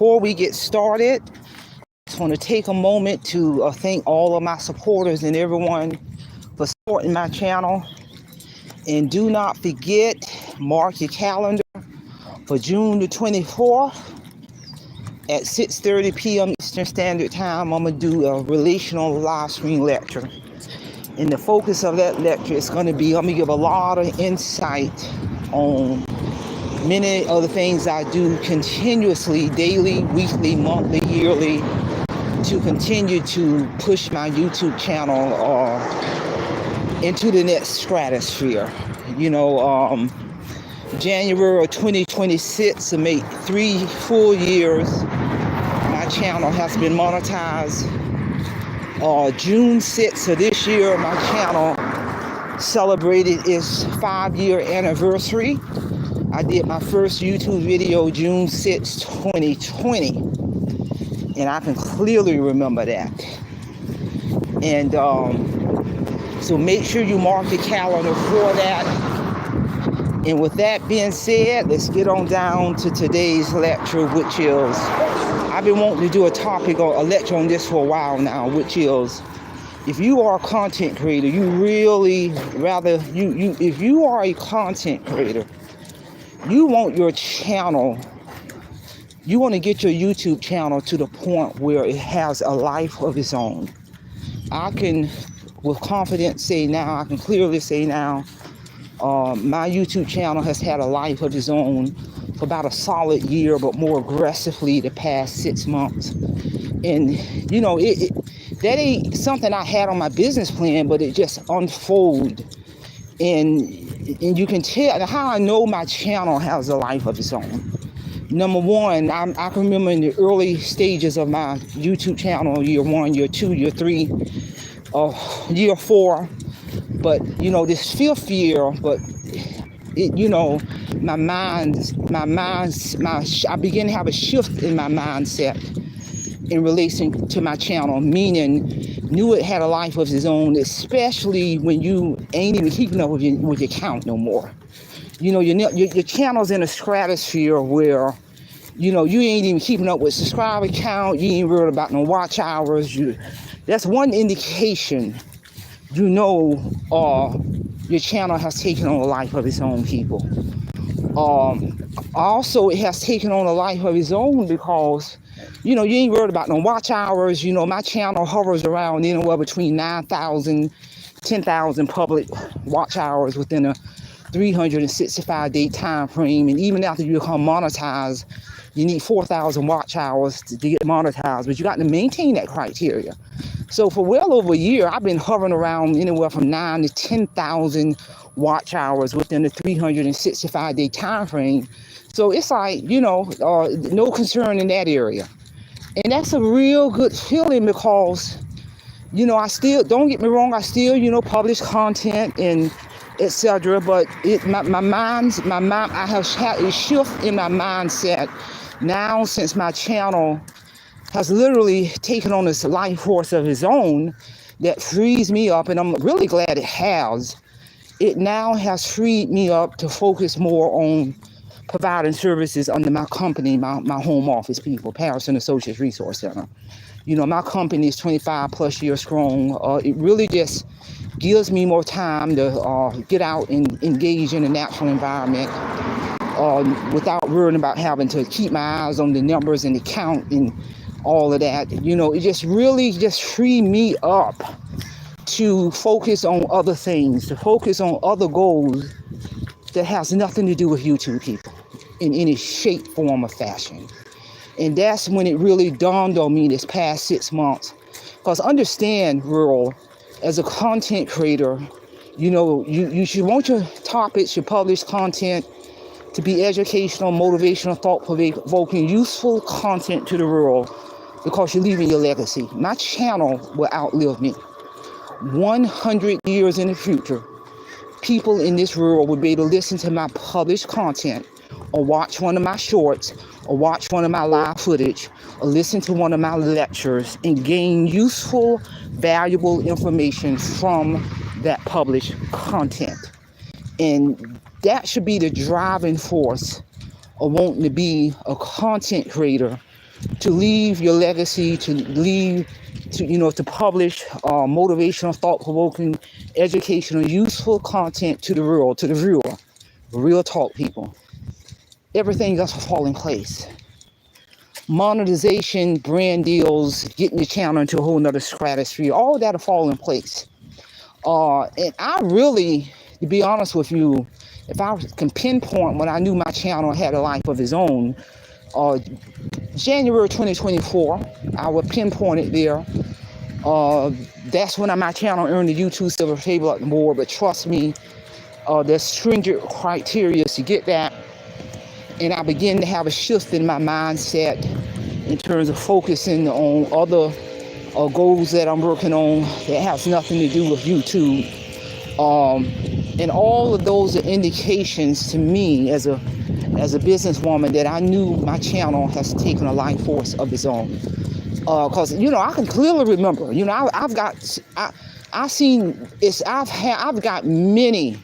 before we get started, I just want to take a moment to thank all of my supporters and everyone for supporting my channel. And do not forget, mark your calendar for June the 24th at 6:30 p.m. Eastern Standard Time. I'm going to do a relational live stream lecture. And the focus of that lecture is going to be, I'm going to give a lot of insight on many of the things I do continuously, daily, weekly, monthly, yearly, to continue to push my YouTube channel into the next stratosphere. January of 2026 to make 3 full years my channel has been monetized. June 6th of this year, my channel celebrated its 5-year anniversary. I did my first YouTube video June 6, 2020, and I can clearly remember that. And so make sure you mark your calendar for that. And with that being said, let's get on down to today's lecture, which is, I've been wanting to do a topic or a lecture on this for a while now, which is, if you are a content creator, if you are a content creator, you want your channel, you want to get your YouTube channel to the point where it has a life of its own. I can, with confidence, say now, I can clearly say now, my YouTube channel has had a life of its own for about a solid year, but more aggressively the past 6 months. And, that ain't something I had on my business plan, but it just unfolded. And you can tell how I know my channel has a life of its own. Number one, I can remember in the early stages of my YouTube channel, year 1, year 2, year 3, year 4. But, this 5th year, but, I began to have a shift in my mindset in relation to my channel, meaning knew it had a life of its own, especially when you ain't even keeping up with your count no more. Your channel's in a stratosphere where, you ain't even keeping up with subscriber count, you ain't worried about no watch hours. That's one indication, your channel has taken on a life of its own, people. Also, it has taken on a life of its own because, you ain't worried about no watch hours. My channel hovers around anywhere between 9,000, 10,000 public watch hours within a 365-day time frame. And even after you become monetized, you need 4,000 watch hours to get monetized, but you got to maintain that criteria. So for well over a year, I've been hovering around anywhere from 9,000 to 10,000 watch hours within the 365-day time frame. So it's like, no concern in that area. And that's a real good feeling because, I still, don't get me wrong, I still, publish content and etc. But I have had a shift in my mindset now since my channel has literally taken on this life force of its own that frees me up, and I'm really glad it has. It now has freed me up to focus more on providing services under my company, my home office people, Patterson Associates Resource Center. My company is 25 plus years strong. It really just gives me more time to get out and engage in the natural environment without worrying about having to keep my eyes on the numbers and the count and all of that. It just really just freed me up to focus on other things, to focus on other goals that has nothing to do with YouTube, people, in any shape, form, or fashion. And that's when it really dawned on me this past 6 months. Because understand, Rural, as a content creator, you should want your topics, your published content to be educational, motivational, thought-provoking, useful content to the world, because you're leaving your legacy. My channel will outlive me. 100 years in the future, people in this world will be able to listen to my published content, or watch one of my shorts, or watch one of my live footage, or listen to one of my lectures and gain useful, valuable information from that published content. And that should be the driving force of wanting to be a content creator, to leave your legacy, to leave, to publish motivational, thought-provoking, educational, useful content to the world, to the viewer. Real talk, people. Everything else will fall in place. Monetization, brand deals, getting the channel into a whole nother stratosphere, all that'll fall in place. And I really, to be honest with you, if I can pinpoint when I knew my channel had a life of its own, January 2024, I would pinpoint it there. That's when my channel earned the YouTube Silver Table Award. But trust me, there's stringent criteria to get that. And I begin to have a shift in my mindset in terms of focusing on other goals that I'm working on that has nothing to do with YouTube. And all of those are indications to me as a businesswoman that I knew my channel has taken a life force of its own. Because I can clearly remember. I've got many.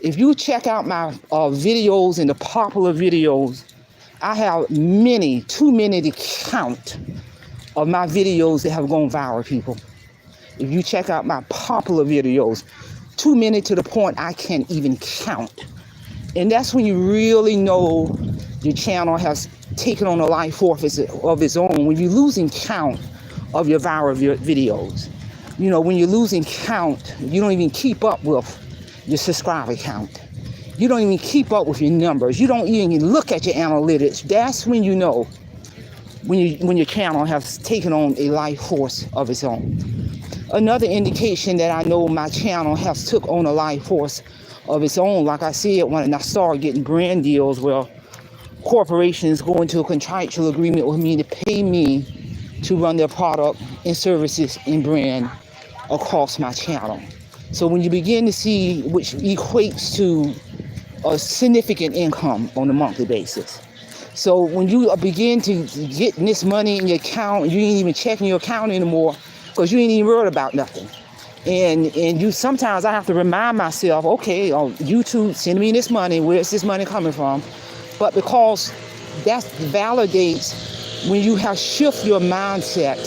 If you check out my videos and the popular videos, I have many, too many to count, of my videos that have gone viral, people. If you check out my popular videos, too many to the point I can't even count. And that's when you really know your channel has taken on a life force of its own, when you're losing count of your viral videos. When you're losing count, you don't even keep up with your subscriber count. You don't even keep up with your numbers. You don't even look at your analytics. That's when you know when your channel has taken on a life force of its own. Another indication that I know my channel has took on a life force of its own, like I said, when I started getting brand deals where corporations go into a contractual agreement with me to pay me to run their product and services and brand across my channel. So when you begin to see, which equates to a significant income on a monthly basis. So when you begin to get this money in your account, you ain't even checking your account anymore because you ain't even worried about nothing. And you sometimes I have to remind myself, okay, YouTube sending me this money, where's this money coming from? But because that validates when you have shift your mindset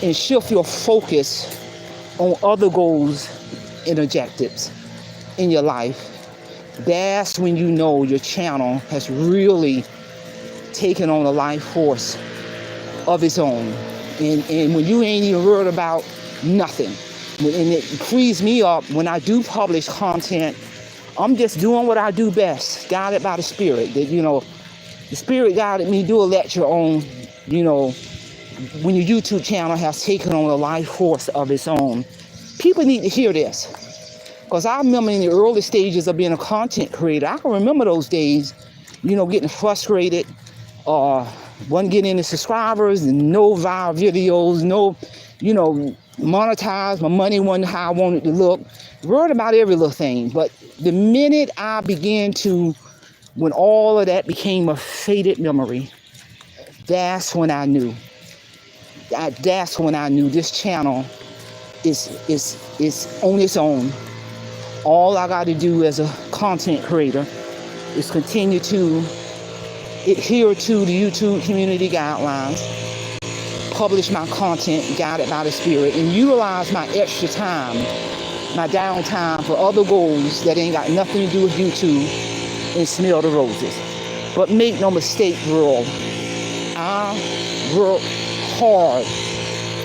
and shift your focus on other goals and objectives in your life, that's when you know your channel has really taken on a life force of its own. And when you ain't even worried about nothing. And it frees me up when I do publish content. I'm just doing what I do best, guided by the Spirit. That the Spirit guided me to do a lecture on, when your YouTube channel has taken on a life force of its own. People need to hear this. Because I remember in the early stages of being a content creator, I can remember those days, getting frustrated, wasn't getting any subscribers, and no viral videos, no, monetize, my money wasn't how I wanted to look, worried about every little thing. But the minute I began when all of that became a faded memory, that's when I knew this channel is on its own. All I got to do as a content creator is continue to adhere to the YouTube community guidelines, publish my content guided by the Spirit, and utilize my extra time, my downtime for other goals that ain't got nothing to do with YouTube, and smell the roses. But make no mistake, world, I work hard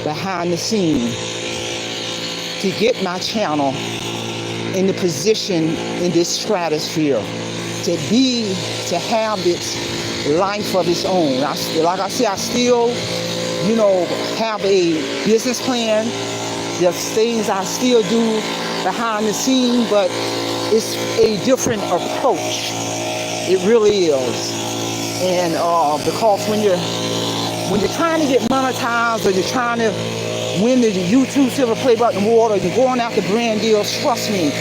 behind the scenes to get my channel in the position in this stratosphere to have its life of its own. Like I said, I still, have a business plan. There's things I still do behind the scene, but it's a different approach. It really is. And because when you're trying to get monetized, or you're trying to win the YouTube Silver Play Button Award, or you're going after brand deals, trust me,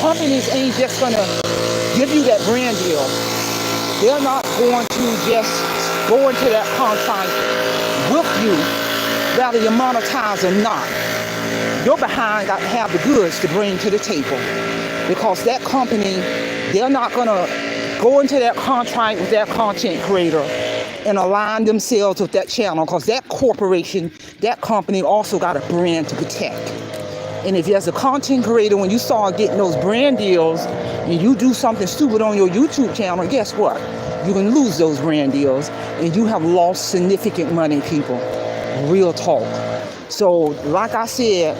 companies ain't just gonna give you that brand deal. They're not going to just go into that contract with you, whether you monetize or not. You're behind got to have the goods to bring to the table, because that company, they're not gonna go into that contract with that content creator and align themselves with that channel, because that corporation, that company also got a brand to protect. And if as a content creator, when you start getting those brand deals and you do something stupid on your YouTube channel, guess what? You can lose those brand deals and you have lost significant money, people. Real talk. So like I said,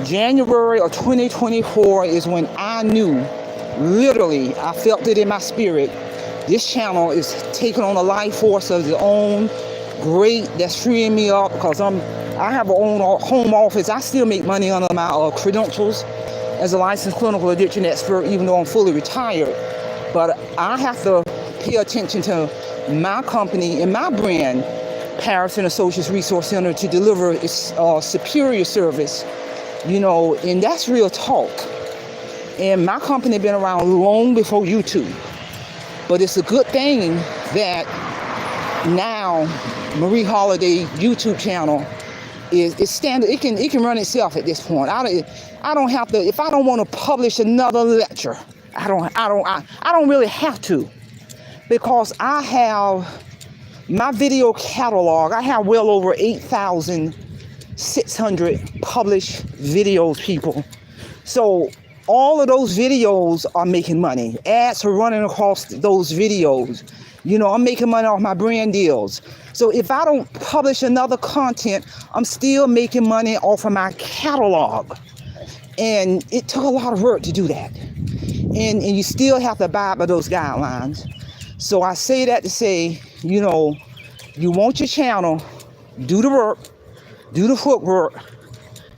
January of 2024 is when I knew, literally, I felt it in my spirit, this channel is taking on a life force of its own. Great, that's freeing me up, because I have my own home office. I still make money under my credentials as a licensed clinical addiction expert, even though I'm fully retired. But I have to pay attention to my company and my brand, Paris and Associates Resource Center, to deliver its superior service, and that's real talk. And my company been around long before YouTube. But it's a good thing that now Marie Holiday YouTube channel is standard. It can run itself at this point. I don't have to. If I don't want to publish another lecture, I don't really have to, because I have my video catalog. I have well over 8,600 published videos, people. So all of those videos are making money. Ads are running across those videos. I'm making money off my brand deals. So if I don't publish another content, I'm still making money off of my catalog. And it took a lot of work to do that. And you still have to abide by those guidelines. So I say that to say, you want your channel, do the work, do the footwork.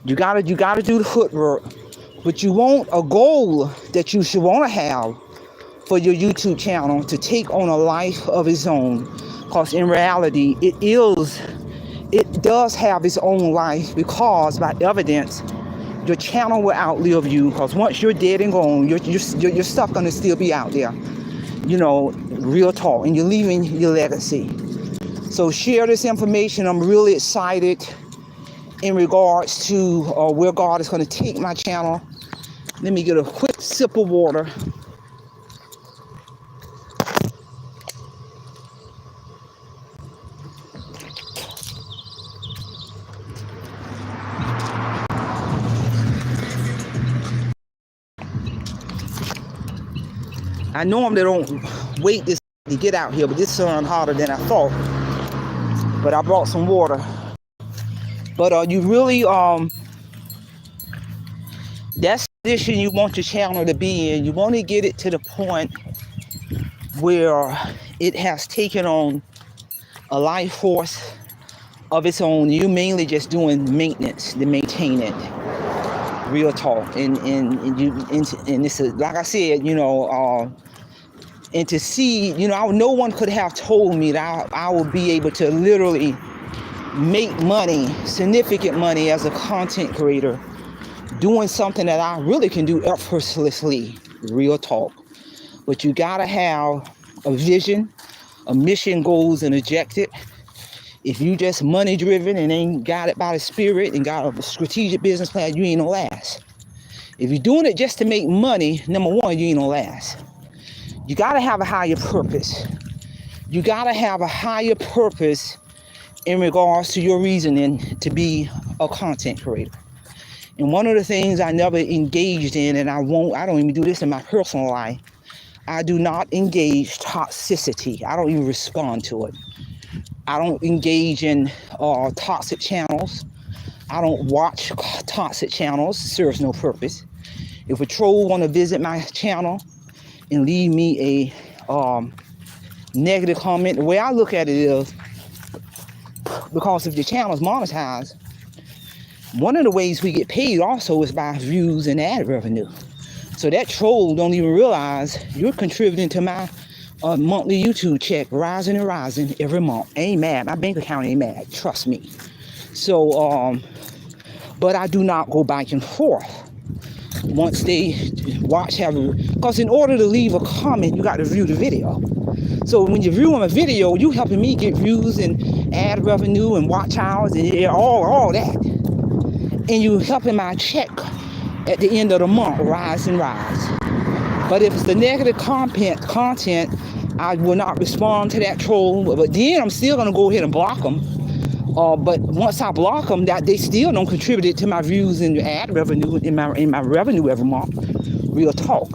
You gotta do the footwork. But you want a goal that you should want to have for your YouTube channel to take on a life of its own. Because in reality, it does have its own life, because by evidence, your channel will outlive you. Because once you're dead and gone, your stuff gonna still be out there. Real talk, and you're leaving your legacy. So share this information. I'm really excited in regards to where God is going to take my channel. Let me get a quick sip of water. I normally don't wait this to get out here, but this sun hotter than I thought. But I brought some water. But you really that's the position you want your channel to be in. You want to get it to the point where it has taken on a life force of its own. You mainly just doing maintenance to maintain it. Real talk. And this is, like I said, and to see, no one could have told me that I would be able to literally make money, significant money, as a content creator, doing something that I really can do effortlessly. Real talk. But you gotta have a vision, a mission, goals, and objective. If you just money driven and ain't got it by the spirit and got a strategic business plan, you ain't gonna last. If you're doing it just to make money, number one, you ain't gonna last. You gotta have a higher purpose. You gotta have a higher purpose in regards to your reasoning to be a content creator. And one of the things I never engaged in, and I don't even do this in my personal life, I do not engage toxicity. I don't even respond to it. I don't engage in toxic channels. I don't watch toxic channels. It serves no purpose. If a troll want to visit my channel and leave me a negative comment, the way I look at it is, because if your channel is monetized, one of the ways we get paid also is by views and ad revenue. So that troll don't even realize you're contributing to my monthly YouTube check, rising and rising every month. Ain't mad. My bank account ain't mad. Trust me. So, but I do not go back and forth. Once they because in order to leave a comment, you got to view the video. So when you're viewing a video, you helping me get views and ad revenue and watch hours and all that. And you helping my check at the end of the month rise and rise. But if it's the negative content, I will not respond to that troll, but then I'm still going to go ahead and block them. But once I block them, that they still don't contribute to my views and ad revenue in my revenue every month. Real talk.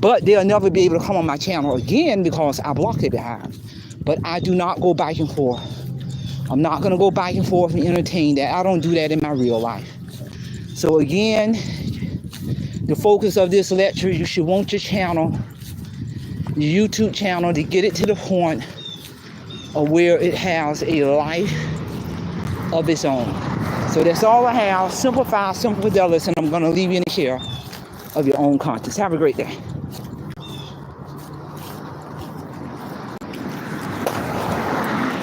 But they'll never be able to come on my channel again because I blocked it behind. But I do not go back and forth. I'm not going to go back and forth and entertain that. I don't do that in my real life. So again, the focus of this lecture, you should want your channel, your YouTube channel, to get it to the point of where it has a life of its own. So that's all I have. Simplify, simple fidelity, and I'm going to leave you in the care of your own conscience. Have a great day.